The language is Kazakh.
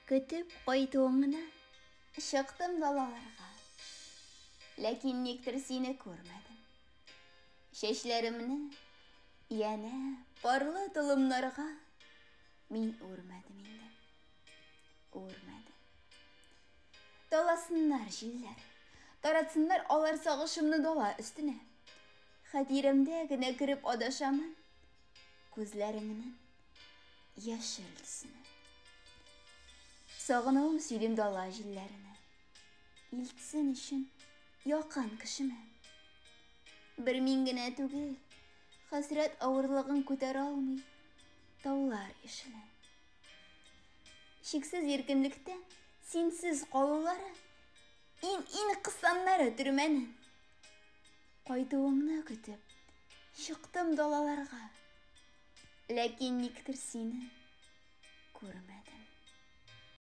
Көтіп қайтуыңына шықтым далаларға, ләкин нектір сені көрмәдім. Шешлерімні яна парлы тұлымларға мен өрмәдім енді. Өрмәдім. Даласыннар жилер, таратсыннар алар сағышымны дала үстіне. Хатиремде генә кіріп адашамын, күзләріңнен яшыл түсіне. Сағынуым сөйлем дала жилеріне, илтсін үшін яқан кішіме. Бір мен генә түгел, хасрет ауырлығын көтер алмай, таулар ешілі. Шексіз еркінлікті сенсіз қалулары, ин қысанлары түрменін. Қайтуыңны күтіп, шықтым далаларға, ләкин нектір сені көрмәдім.